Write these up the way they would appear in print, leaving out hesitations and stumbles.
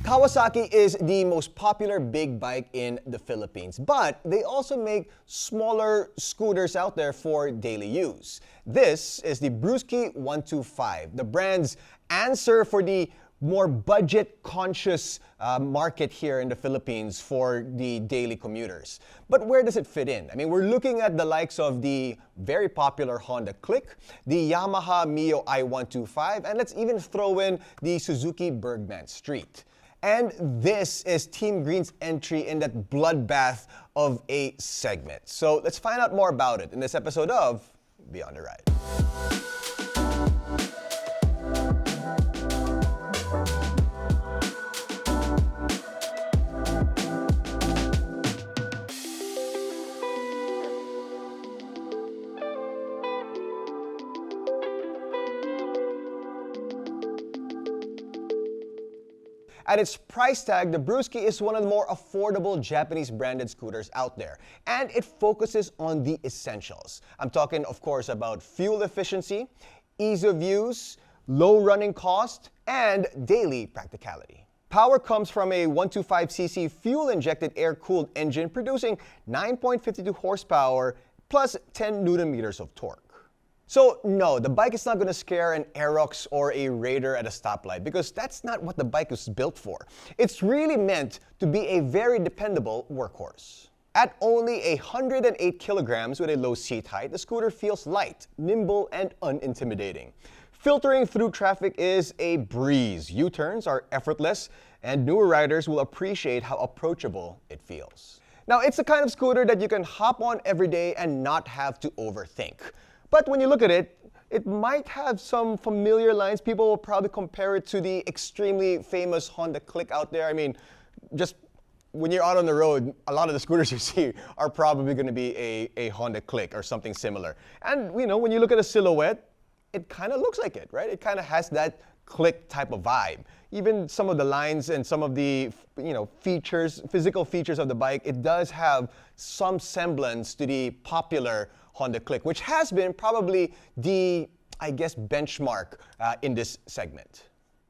Kawasaki is the most popular big bike in the Philippines, but they also make smaller scooters out there for daily use. This is the Brusky 125, the brand's answer for the more budget-conscious market here in the Philippines for the daily commuters. But where does it fit in? I mean, we're looking at the likes of the very popular Honda Click, the Yamaha Mio i125, and let's even throw in the Suzuki Burgman Street. And this is Team Green's entry in that bloodbath of a segment. So let's find out more about it in this episode of Beyond the Ride. At its price tag, the Brusky is one of the more affordable Japanese branded scooters out there, and it focuses on the essentials. I'm talking, of course, about fuel efficiency, ease of use, low running cost, and daily practicality. Power comes from a 125cc fuel-injected air-cooled engine producing 9.52 horsepower plus 10 newton-meters of torque. So no, the bike is not going to scare an Aerox or a Raider at a stoplight because that's not what the bike was built for. It's really meant to be a very dependable workhorse. At only 108 kilograms with a low seat height, the scooter feels light, nimble, and unintimidating. Filtering through traffic is a breeze. U-turns are effortless, and newer riders will appreciate how approachable it feels. Now, it's the kind of scooter that you can hop on every day and not have to overthink. But when you look at it, it might have some familiar lines. People will probably compare it to the extremely famous Honda Click out there. I mean, just when you're out on the road, a lot of the scooters you see are probably going to be a Honda Click or something similar. And you know, when you look at a silhouette, it kind of looks like it, right? It kind of has that Click type of vibe. Even some of the lines and some of the features, physical features of the bike, it does have some semblance to the popular Honda Click, which has been probably the, I guess, benchmark in this segment.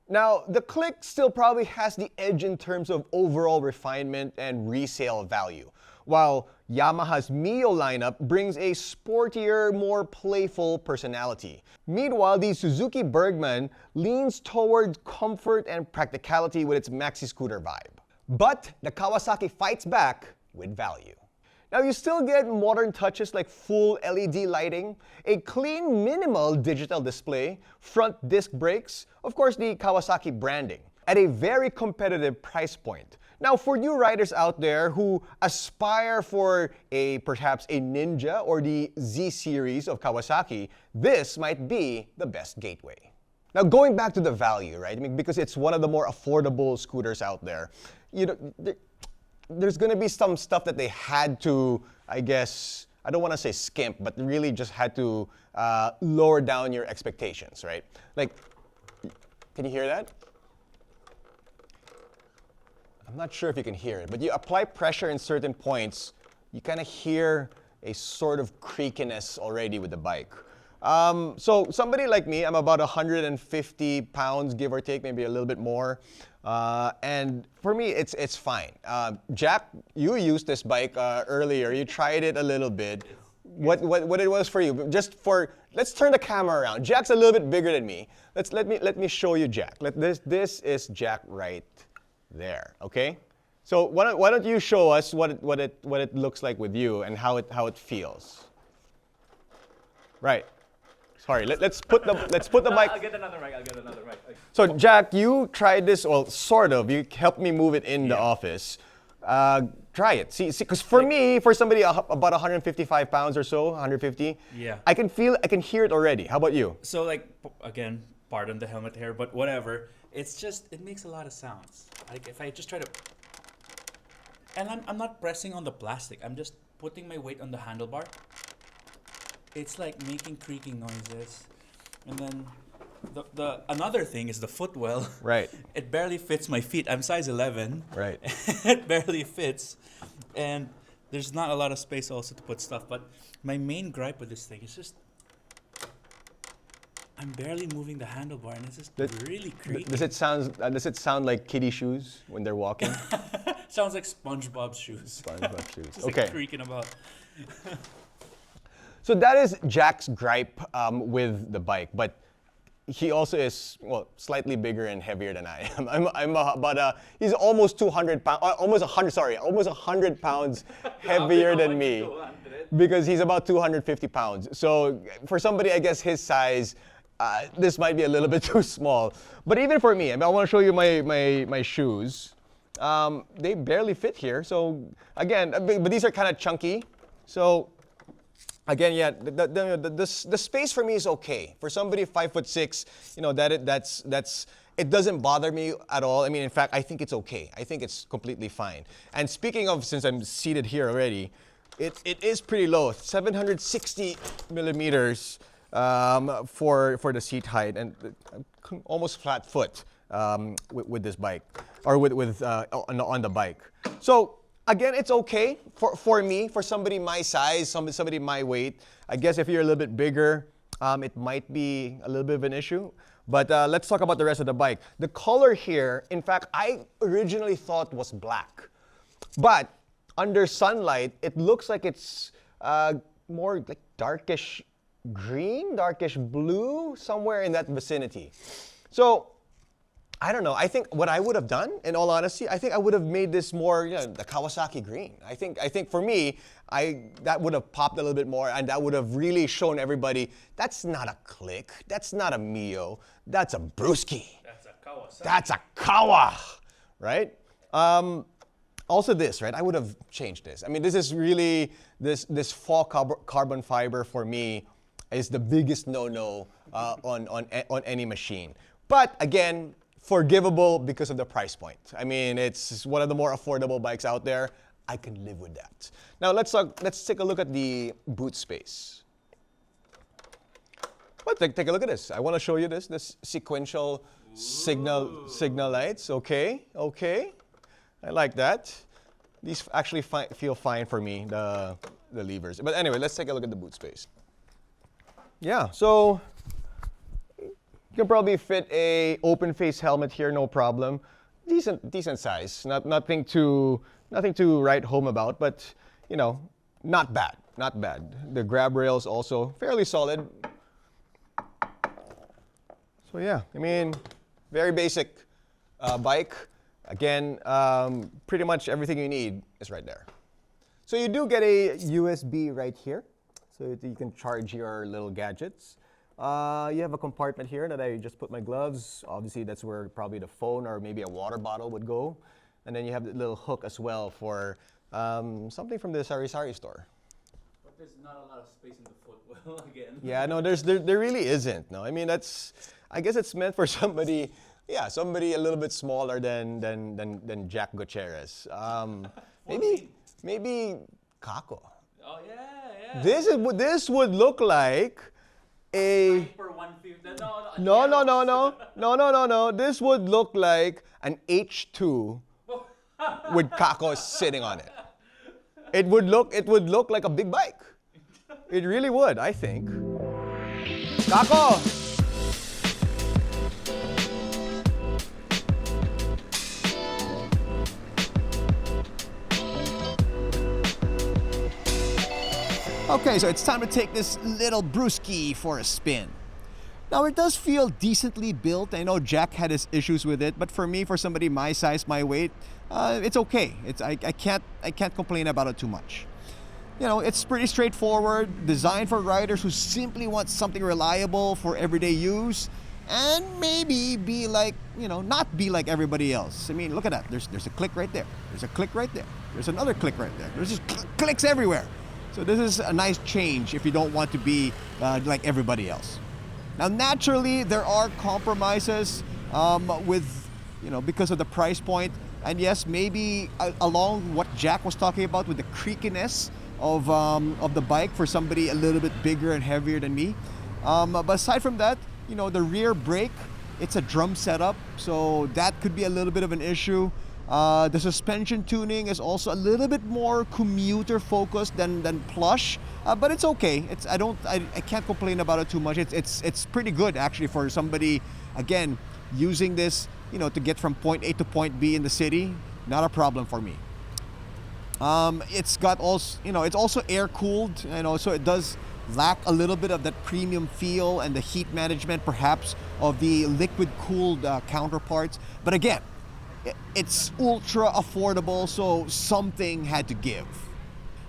Now, the Click still probably has the edge in terms of overall refinement and resale value, while Yamaha's Mio lineup brings a sportier, more playful personality. Meanwhile, the Suzuki Burgman leans toward comfort and practicality with its maxi scooter vibe. But the Kawasaki fights back with value. Now, you still get modern touches like full LED lighting, a clean, minimal digital display, front disc brakes, of course the Kawasaki branding, at a very competitive price point. Now, for new riders out there who aspire for perhaps a Ninja or the Z series of Kawasaki, this might be the best gateway. Now, going back to the value, right? I mean, because it's one of the more affordable scooters out there, there's going to be some stuff that they had to, I guess, I don't want to say skimp, but really just had to lower down your expectations, right? Like, can you hear that? I'm not sure if you can hear it, but you apply pressure in certain points, you kind of hear a sort of creakiness already with the bike. So somebody like me, I'm about 150 pounds, give or take, maybe a little bit more. And for me, it's fine. Jack, you used this bike earlier. You tried it a little bit. What it was for you? Let's turn the camera around. Jack's a little bit bigger than me. Let me show you Jack. This is Jack right there. Okay. So why don't you show us what it looks like with you and how it feels? Right. Sorry, let's put the mic. I'll get another mic. Okay. So Jack, you tried this, well, sort of. You helped me move it in the office. Try it. See, because for me, for somebody about 155 pounds or so, 150, yeah, I can hear it already. How about you? So like, again, pardon the helmet hair, but whatever. It makes a lot of sounds. Like if I just try to, and I'm not pressing on the plastic. I'm just putting my weight on the handlebar. It's like making creaking noises, and then the another thing is the footwell. Right. It barely fits my feet. I'm size 11. Right. It barely fits, and there's not a lot of space also to put stuff. But my main gripe with this thing is just I'm barely moving the handlebar, and it's just really creaky. Does it sound like kiddie shoes when they're walking? Sounds like SpongeBob's shoes. SpongeBob shoes. It's Okay. like creaking about. So that is Jack's gripe with the bike, but he also is slightly bigger and heavier than I am. He's almost 200 pounds, almost 100 pounds heavier than me, because he's about 250 pounds. So for somebody, I guess his size, this might be a little bit too small. But even for me, I want to show you my shoes. They barely fit here. So again, but these are kind of chunky. So again, yeah, the space for me is okay. For somebody 5'6", it doesn't bother me at all. I mean, in fact, I think it's okay. I think it's completely fine. And speaking of, since I'm seated here already, it is pretty low, 760 millimeters for the seat height, and almost flat foot with this bike, or on the bike. So again, it's okay for me, for somebody my size, somebody my weight. I guess if you're a little bit bigger, it might be a little bit of an issue. But let's talk about the rest of the bike. The color here, in fact, I originally thought was black. But under sunlight, it looks like it's more like darkish green, darkish blue, somewhere in that vicinity. So I don't know. I think what I would have done, in all honesty, I think I would have made this more, the Kawasaki green. I think for me, that would have popped a little bit more, and that would have really shown everybody that's not a Click, that's not a Mio, that's a Brusky. That's a Kawasaki. That's a Kawa, right? Also this, right? I would have changed this. I mean, this is really, this fall carbon fiber for me is the biggest no-no on any machine. But again, forgivable because of the price point. I mean, it's one of the more affordable bikes out there. I can live with that. Now let's take a look at the boot space. Well, take a look at this. I want to show you this sequential signal lights. Okay. I like that. These actually feel fine for me, the levers. But anyway, let's take a look at the boot space. Yeah, so you can probably fit a open face helmet here, no problem. Decent size. Nothing to write home about, but not bad. The grab rails also fairly solid. So yeah, I mean, very basic bike. Again, pretty much everything you need is right there. So you do get a USB right here, so that you can charge your little gadgets. You have a compartment here that I just put my gloves. Obviously, that's where probably the phone or maybe a water bottle would go. And then you have the little hook as well for something from the sari-sari store. But there's not a lot of space in the footwell again. Yeah, no, there really isn't. No, I mean, I guess it's meant for somebody a little bit smaller than Jack Gutierrez. Maybe Kako. Oh yeah. This would look like a For 150. no. This would look like an H2 with Kako sitting on it. It would look like a big bike. It really would, I think. Kako! Okay, so it's time to take this little Brusky for a spin. Now it does feel decently built. I know Jack had his issues with it, but for me, for somebody my size, my weight, it's okay. I can't complain about it too much. It's pretty straightforward, designed for riders who simply want something reliable for everyday use, and maybe be like, not be like everybody else. I mean, look at that. There's a click right there. There's a click right there. There's another click right there. There's just clicks everywhere. So this is a nice change if you don't want to be like everybody else. Now, naturally, there are compromises with, because of the price point. And yes, maybe along what Jack was talking about with the creakiness of the bike for somebody a little bit bigger and heavier than me. But aside from that, the rear brake, it's a drum setup, so that could be a little bit of an issue. The suspension tuning is also a little bit more commuter focused than plush, but it's okay. I can't complain about it too much. It's pretty good actually for somebody, again, using this, to get from point A to point B in the city. Not a problem for me. It's got also, it's also air cooled, so it does lack a little bit of that premium feel and the heat management perhaps of the liquid cooled counterparts. But again, it's ultra affordable, so something had to give.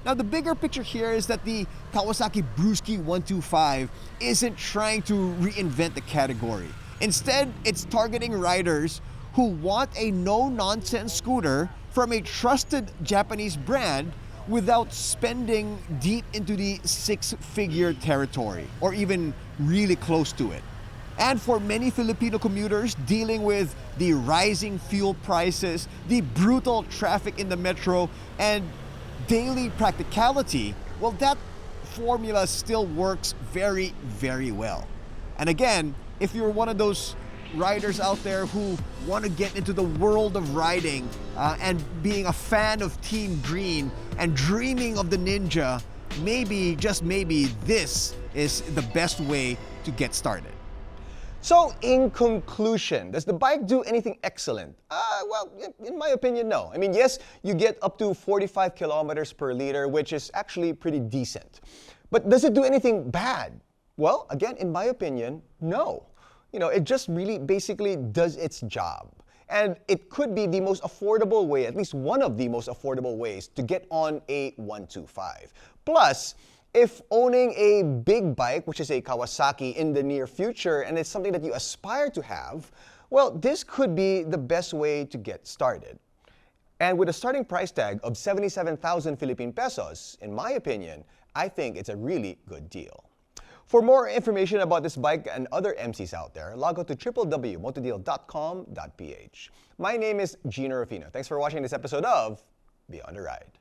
Now the bigger picture here is that the Kawasaki Brusky 125 isn't trying to reinvent the category. Instead, it's targeting riders who want a no-nonsense scooter from a trusted Japanese brand without spending deep into the six-figure territory, or even really close to it. And for many Filipino commuters dealing with the rising fuel prices, the brutal traffic in the metro, and daily practicality, well, that formula still works very, very well. And again, if you're one of those riders out there who want to get into the world of riding and being a fan of Team Green and dreaming of the Ninja, maybe, just maybe, this is the best way to get started. So, in conclusion, does the bike do anything excellent? Well, in my opinion, no. I mean, yes, you get up to 45 kilometers per liter, which is actually pretty decent. But does it do anything bad? Well, again, in my opinion, no. It just really basically does its job. And it could be the most affordable way, at least one of the most affordable ways to get on a 125. Plus, if owning a big bike, which is a Kawasaki, in the near future, and it's something that you aspire to have, well, this could be the best way to get started. And with a starting price tag of 77,000 Philippine pesos, in my opinion, I think it's a really good deal. For more information about this bike and other MCs out there, log on to www.motodeal.com.ph. My name is Gino Rufino. Thanks for watching this episode of Beyond the Ride.